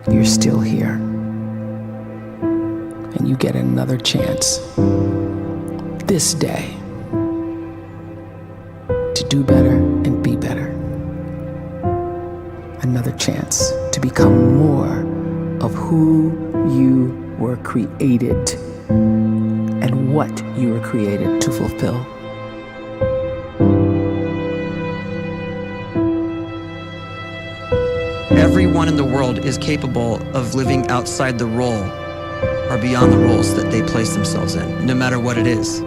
you're still here. And you get another chance this day to do better and be better. Another chance to become more of who you were created and what you were created to fulfill. Everyone in the world is capable of living outside the role or beyond the roles that they place themselves in, no matter what it is.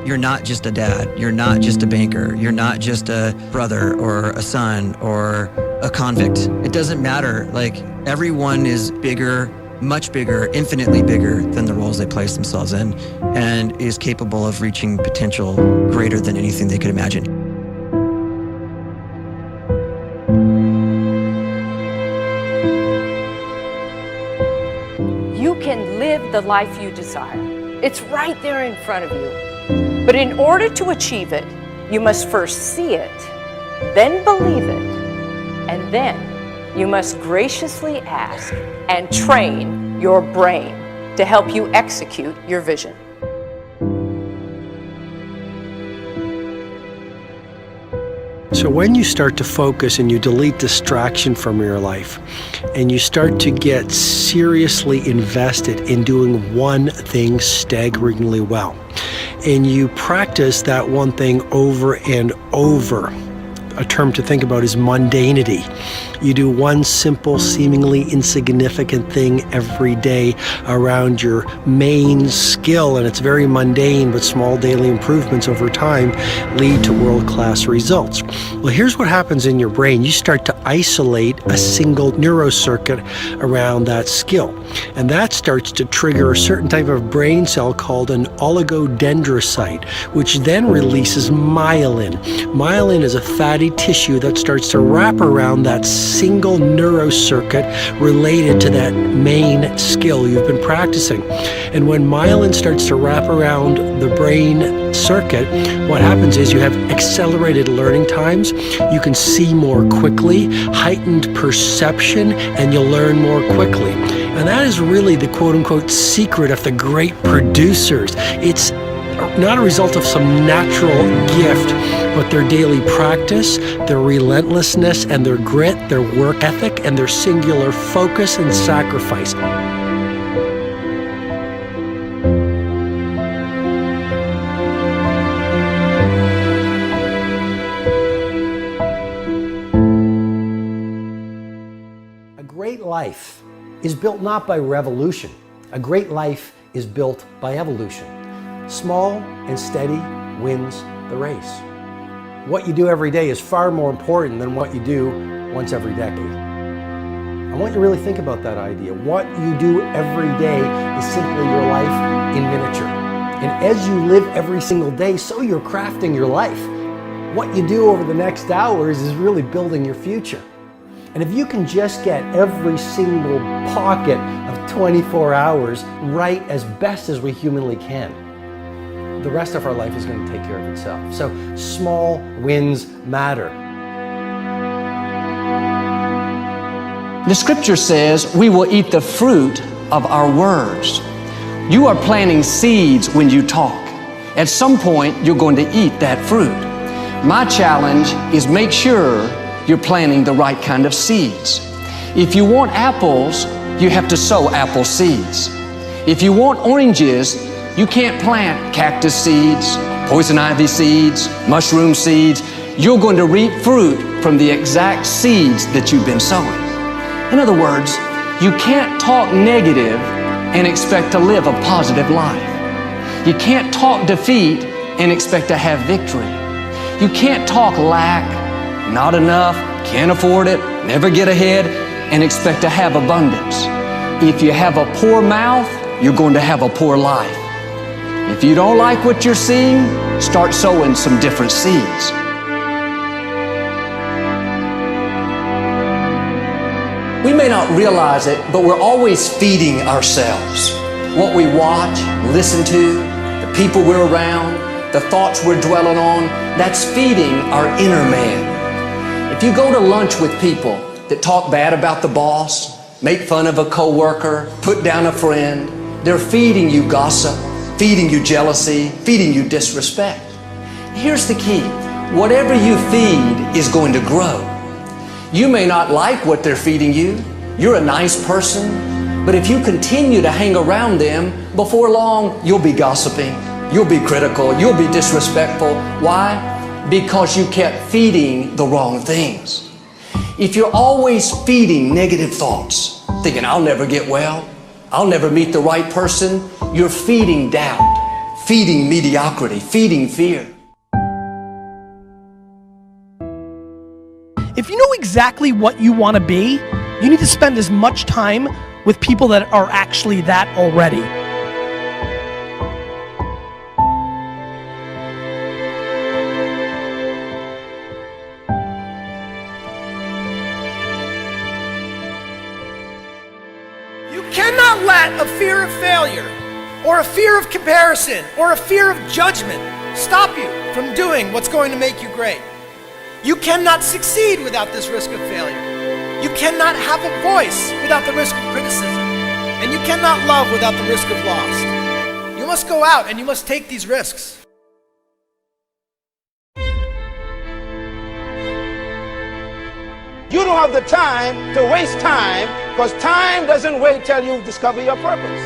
You're not just a dad, you're not just a banker, you're not just a brother or a son or a convict. It doesn't matter. Like, everyone is bigger, much bigger, infinitely bigger than the roles they place themselves in, and is capable of reaching potential greater than anything they could imagine. You can live the life you desire. It's right there in front of you. But in order to achieve it, you must first see it, then believe it, and then you must graciously ask and train your brain to help you execute your vision. So when you start to focus and you delete distraction from your life, and you start to get seriously invested in doing one thing staggeringly well, and you practice that one thing over and over, a term to think about is mundanity. You do one simple, seemingly insignificant thing every day around your main skill, and it's very mundane, but small daily improvements over time lead to world-class results. Well, here's what happens in your brain. You start to isolate a single neurocircuit around that skill, and that starts to trigger a certain type of brain cell called an oligodendrocyte, which then releases myelin. Myelin is a fatty tissue that starts to wrap around that single neurocircuit related to that main skill you've been practicing. And when myelin starts to wrap around the brain circuit, what happens is you have accelerated learning times, you can see more quickly, heightened perception, and you'll learn more quickly. And that is really the quote-unquote secret of the great producers. It's not a result of some natural gift, but their daily practice, their relentlessness and their grit, their work ethic, and their singular focus and sacrifice. A great life is built not by revolution. A great life is built by evolution. Small and steady wins the race. What you do every day is far more important than what you do once every decade. I want you to really think about that idea. What you do every day is simply your life in miniature. And as you live every single day, so you're crafting your life. What you do over the next hours is really building your future. And if you can just get every single pocket of 24 hours right as best as we humanly can, the rest of our life is going to take care of itself. So small wins matter. The scripture says we will eat the fruit of our words. You are planting seeds when you talk. At some point, you're going to eat that fruit. My challenge is make sure you're planting the right kind of seeds. If you want apples, you have to sow apple seeds. If you want oranges, you can't plant cactus seeds, poison ivy seeds, mushroom seeds. You're going to reap fruit from the exact seeds that you've been sowing. In other words, you can't talk negative and expect to live a positive life. You can't talk defeat and expect to have victory. You can't talk lack, not enough, can't afford it, never get ahead, and expect to have abundance. If you have a poor mouth, you're going to have a poor life. If you don't like what you're seeing, start sowing some different seeds. We may not realize it, but we're always feeding ourselves. What we watch, listen to, the people we're around, the thoughts we're dwelling on, that's feeding our inner man. If you go to lunch with people that talk bad about the boss, make fun of a coworker, put down a friend. They're feeding you gossip, feeding you jealousy, feeding you disrespect. Here's the key. Whatever you feed is going to grow. You may not like what they're feeding you. You're a nice person, but if you continue to hang around them, before long, you'll be gossiping, you'll be critical, you'll be disrespectful. Why? Because you kept feeding the wrong things. If you're always feeding negative thoughts, thinking, I'll never get well, I'll never meet the right person, you're feeding doubt, feeding mediocrity, feeding fear. If you know exactly what you want to be, you need to spend as much time with people that are actually that already. You cannot let a fear of failure, or a fear of comparison, or a fear of judgment stop you from doing what's going to make you great. You cannot succeed without this risk of failure. You cannot have a voice without the risk of criticism. And you cannot love without the risk of loss. You must go out and you must take these risks. You don't have the time to waste time, because time doesn't wait till you discover your purpose.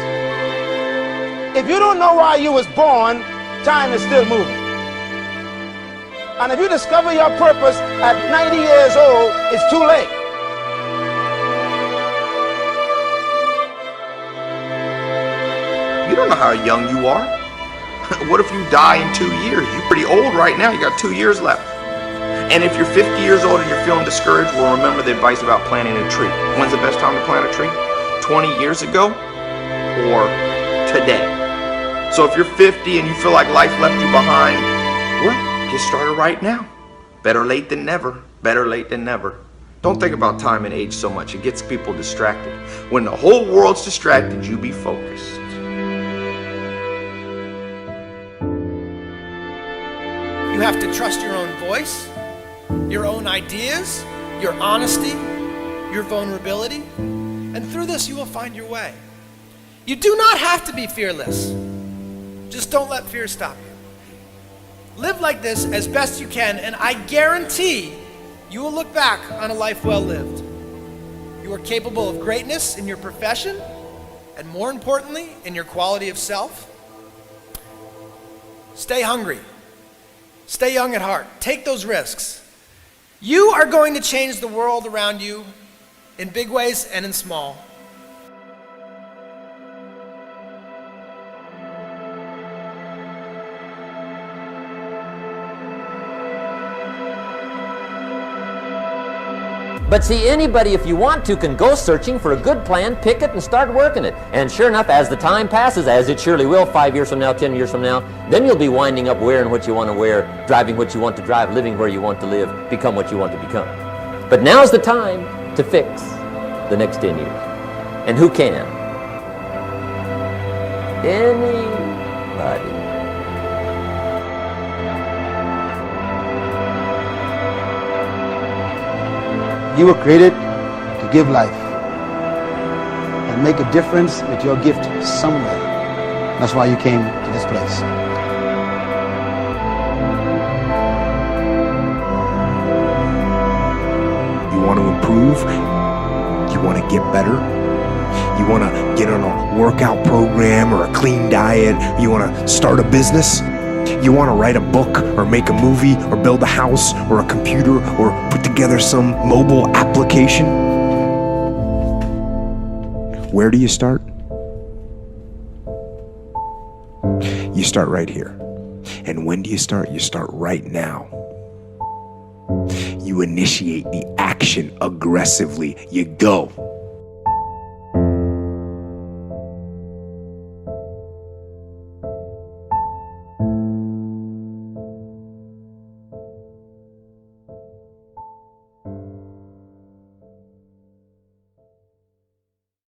If you don't know why you was born, time is still moving. And if you discover your purpose at 90 years old, it's too late. You don't know how young you are. What if you die in 2 years? You're pretty old right now. You got 2 years left. And if you're 50 years old and you're feeling discouraged, well, remember the advice about planting a tree. When's the best time to plant a tree? 20 years ago or today? So if you're 50 and you feel like life left you behind, well, get started right now. Better late than never. Better late than never. Don't think about time and age so much. It gets people distracted. When the whole world's distracted, you be focused. You have to trust your own voice, your own ideas, your honesty, your vulnerability, and through this you will find your way. You do not have to be fearless. Just don't let fear stop you. Live like this as best you can, and I guarantee you will look back on a life well lived. You are capable of greatness in your profession, and more importantly, in your quality of self. Stay hungry. Stay young at heart. Take those risks. You are going to change the world around you in big ways and in small. But see, anybody, if you want to, can go searching for a good plan, pick it, and start working it. And sure enough, as the time passes, as it surely will 5 years from now, 10 years from now, then you'll be winding up wearing what you want to wear, driving what you want to drive, living where you want to live, become what you want to become. But now's the time to fix the next 10 years. And who can? Anybody. You were created to give life and make a difference with your gift somewhere. That's why you came to this place. You want to improve? You want to get better? You want to get on a workout program or a clean diet? You want to start a business? You want to write a book or make a movie or build a house or a computer or put together some mobile application? Where do you start? You start right here. And when do you start? You start right now. You initiate the action aggressively. You go.